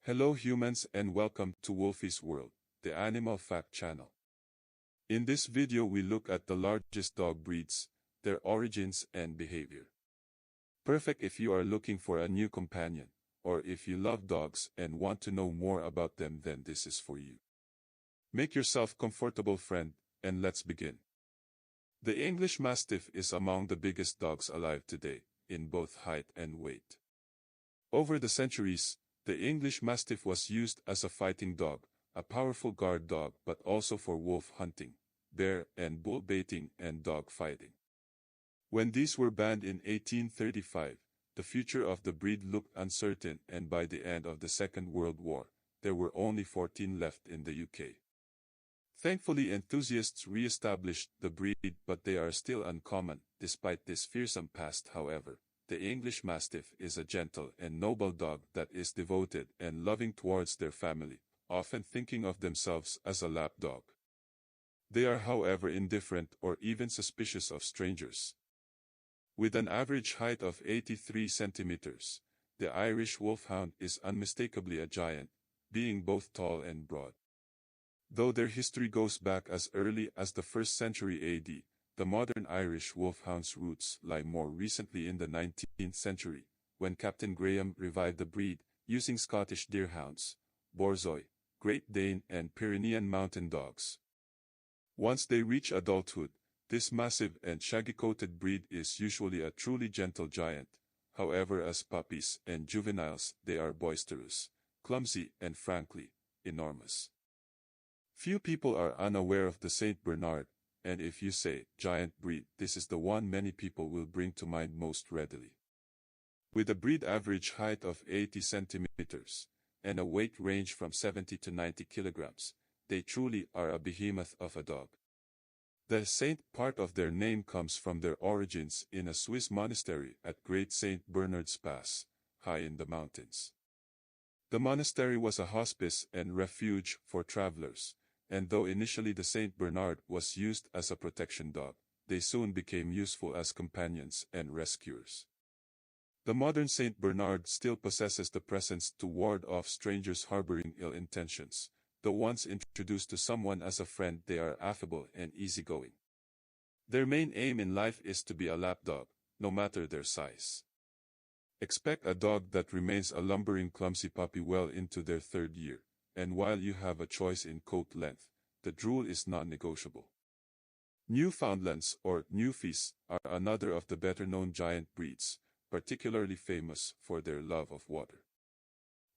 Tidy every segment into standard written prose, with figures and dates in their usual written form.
Hello humans and welcome to Wolfy's World, the Animal Fact channel. In this video we look at the largest dog breeds, their origins and behavior. Perfect if you are looking for a new companion, or if you love dogs and want to know more about them, then this is for you. Make yourself comfortable, friend, and let's begin. The English Mastiff is among the biggest dogs alive today, in both height and weight. Over the centuries, the English Mastiff was used as a fighting dog, a powerful guard dog, but also for wolf hunting, bear and bull baiting and dog fighting. When these were banned in 1835, the future of the breed looked uncertain, and by the end of the Second World War, there were only 14 left in the UK. Thankfully, enthusiasts re-established the breed, but they are still uncommon. Despite this fearsome past, however, the English Mastiff is a gentle and noble dog that is devoted and loving towards their family, often thinking of themselves as a lap dog. They are, however, indifferent or even suspicious of strangers. With an average height of 83 centimeters, the Irish Wolfhound is unmistakably a giant, being both tall and broad. Though their history goes back as early as the 1st century AD, the modern Irish Wolfhound's roots lie more recently in the 19th century, when Captain Graham revived the breed, using Scottish Deerhounds, Borzoi, Great Dane and Pyrenean mountain dogs. Once they reach adulthood, this massive and shaggy-coated breed is usually a truly gentle giant. However, as puppies and juveniles, they are boisterous, clumsy and frankly, enormous. Few people are unaware of the Saint Bernard, and if you say giant breed, this is the one many people will bring to mind most readily. With a breed average height of 80 centimeters and a weight range from 70 to 90 kilograms, they truly are a behemoth of a dog. The Saint part of their name comes from their origins in a Swiss monastery at Great St. Bernard's Pass, high in the mountains. The monastery was a hospice and refuge for travelers, and though initially the Saint Bernard was used as a protection dog, they soon became useful as companions and rescuers. The modern Saint Bernard still possesses the presence to ward off strangers harboring ill intentions, though once introduced to someone as a friend, they are affable and easygoing. Their main aim in life is to be a lapdog, no matter their size. Expect a dog that remains a lumbering, clumsy puppy well into their 3rd year. And while you have a choice in coat length, the drool is non-negotiable. Newfoundlands or Newfies are another of the better-known giant breeds, particularly famous for their love of water.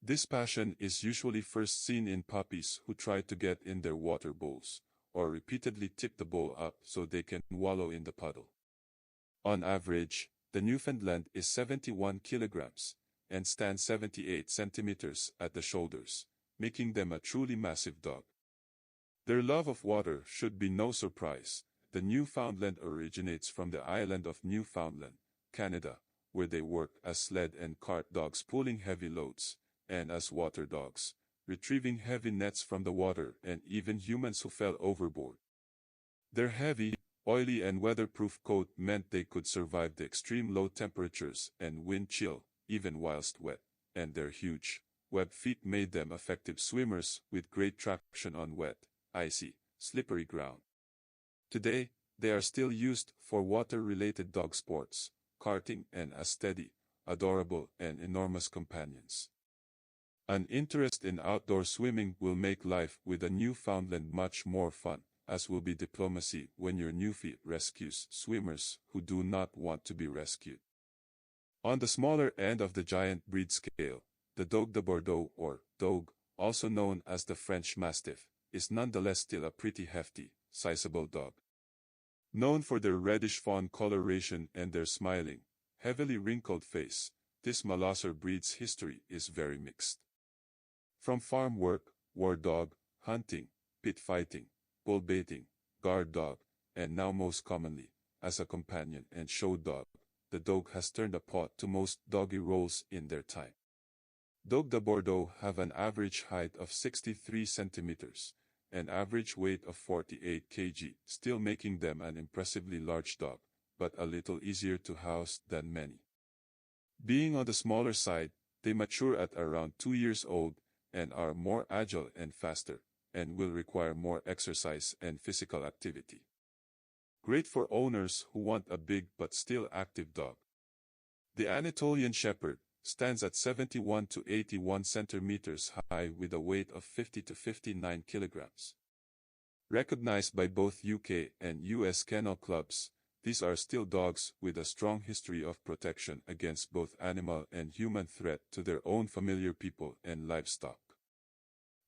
This passion is usually first seen in puppies who try to get in their water bowls, or repeatedly tip the bowl up so they can wallow in the puddle. On average, the Newfoundland is 71 kilograms, and stands 78 centimeters at the shoulders, making them a truly massive dog. Their love of water should be no surprise. The Newfoundland originates from the island of Newfoundland, Canada, where they work as sled and cart dogs pulling heavy loads, and as water dogs, retrieving heavy nets from the water and even humans who fell overboard. Their heavy, oily and weatherproof coat meant they could survive the extreme low temperatures and wind chill, even whilst wet, and their huge, webbed feet made them effective swimmers with great traction on wet, icy, slippery ground. Today, they are still used for water-related dog sports, karting and as steady, adorable and enormous companions. An interest in outdoor swimming will make life with a Newfoundland much more fun, as will be diplomacy when your Newfie rescues swimmers who do not want to be rescued. On the smaller end of the giant breed scale, the Dogue de Bordeaux or Dogue, also known as the French Mastiff, is nonetheless still a pretty hefty, sizable dog. Known for their reddish fawn coloration and their smiling, heavily wrinkled face, this Molosser breed's history is very mixed. From farm work, war dog, hunting, pit fighting, bull baiting, guard dog, and now most commonly, as a companion and show dog, the Dogue has turned a paw to most doggy roles in their time. Dogue de Bordeaux have an average height of 63 centimeters, and average weight of 48 kg, still making them an impressively large dog, but a little easier to house than many. Being on the smaller side, they mature at around 2 years old, and are more agile and faster, and will require more exercise and physical activity. Great for owners who want a big but still active dog. The Anatolian Shepherd stands at 71 to 81 centimeters high with a weight of 50 to 59 kilograms. Recognized by both UK and US kennel clubs, these are still dogs with a strong history of protection against both animal and human threat to their own familiar people and livestock.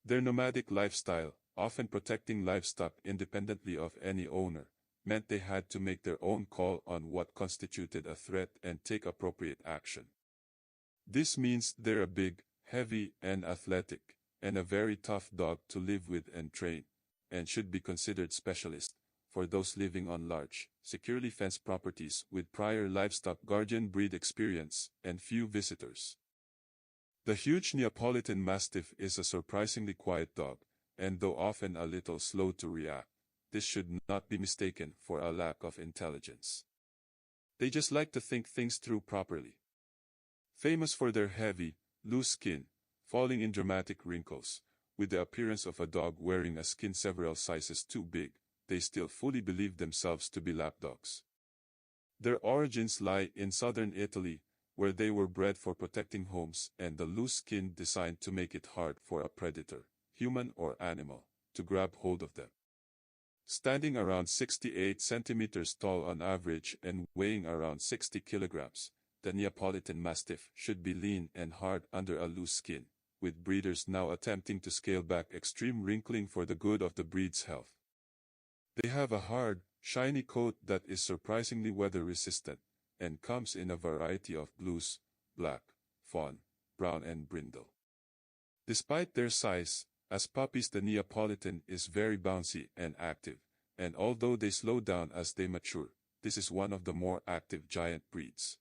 Their nomadic lifestyle, often protecting livestock independently of any owner, meant they had to make their own call on what constituted a threat and take appropriate action. This means they're a big, heavy, and athletic, and a very tough dog to live with and train, and should be considered specialist for those living on large, securely fenced properties with prior livestock guardian breed experience and few visitors. The huge Neapolitan Mastiff is a surprisingly quiet dog, and though often a little slow to react, this should not be mistaken for a lack of intelligence. They just like to think things through properly. Famous for their heavy, loose skin, falling in dramatic wrinkles, with the appearance of a dog wearing a skin several sizes too big, they still fully believe themselves to be lapdogs. Their origins lie in southern Italy, where they were bred for protecting homes and the loose skin designed to make it hard for a predator, human or animal, to grab hold of them. Standing around 68 centimeters tall on average and weighing around 60 kilograms, the Neapolitan Mastiff should be lean and hard under a loose skin, with breeders now attempting to scale back extreme wrinkling for the good of the breed's health. They have a hard, shiny coat that is surprisingly weather-resistant, and comes in a variety of blues, black, fawn, brown and brindle. Despite their size, as puppies the Neapolitan is very bouncy and active, and although they slow down as they mature, this is one of the more active giant breeds.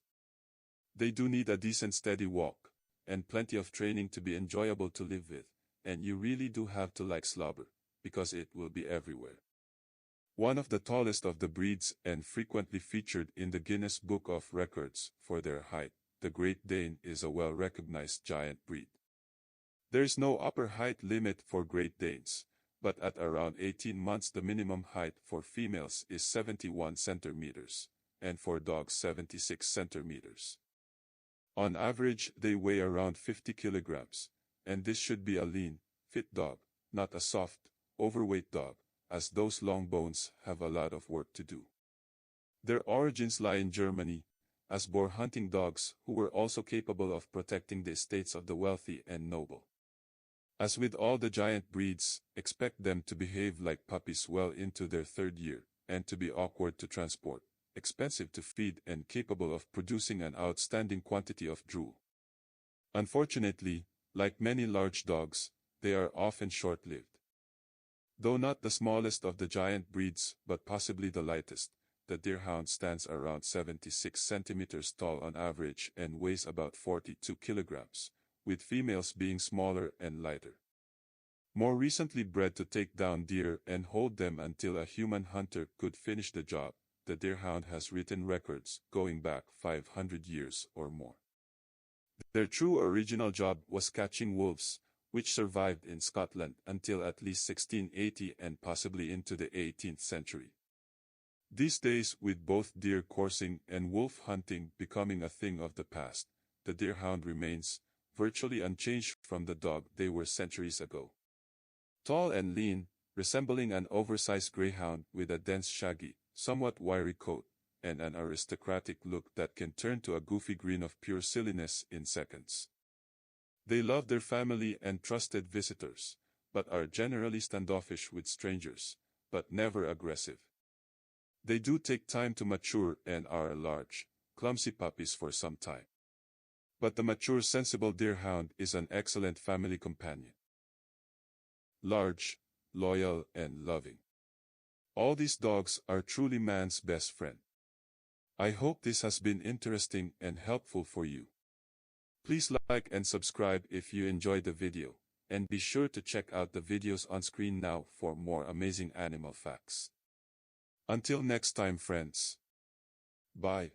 They do need a decent steady walk, and plenty of training to be enjoyable to live with, and you really do have to like slobber, because it will be everywhere. One of the tallest of the breeds and frequently featured in the Guinness Book of Records for their height, the Great Dane is a well-recognized giant breed. There is no upper height limit for Great Danes, but at around 18 months the minimum height for females is 71 centimeters, and for dogs 76 centimeters. On average they weigh around 50 kilograms, and this should be a lean, fit dog, not a soft, overweight dog, as those long bones have a lot of work to do. Their origins lie in Germany, as boar hunting dogs who were also capable of protecting the estates of the wealthy and noble. As with all the giant breeds, expect them to behave like puppies well into their third year, and to be awkward to transport, expensive to feed and capable of producing an outstanding quantity of drool. Unfortunately, like many large dogs, they are often short-lived. Though not the smallest of the giant breeds but possibly the lightest, the deerhound stands around 76 centimeters tall on average and weighs about 42 kilograms, with females being smaller and lighter. More recently bred to take down deer and hold them until a human hunter could finish the job, the deerhound has written records going back 500 years or more. Their true original job was catching wolves, which survived in Scotland until at least 1680 and possibly into the 18th century. These days, with both deer coursing and wolf hunting becoming a thing of the past, the deerhound remains virtually unchanged from the dog they were centuries ago. Tall and lean, resembling an oversized greyhound with a dense shaggy, somewhat wiry coat, and an aristocratic look that can turn to a goofy grin of pure silliness in seconds. They love their family and trusted visitors, but are generally standoffish with strangers, but never aggressive. They do take time to mature and are large, clumsy puppies for some time. But the mature sensible deerhound is an excellent family companion. Large, loyal and loving. All these dogs are truly man's best friend. I hope this has been interesting and helpful for you. Please like and subscribe if you enjoyed the video, and be sure to check out the videos on screen now for more amazing animal facts. Until next time friends. Bye.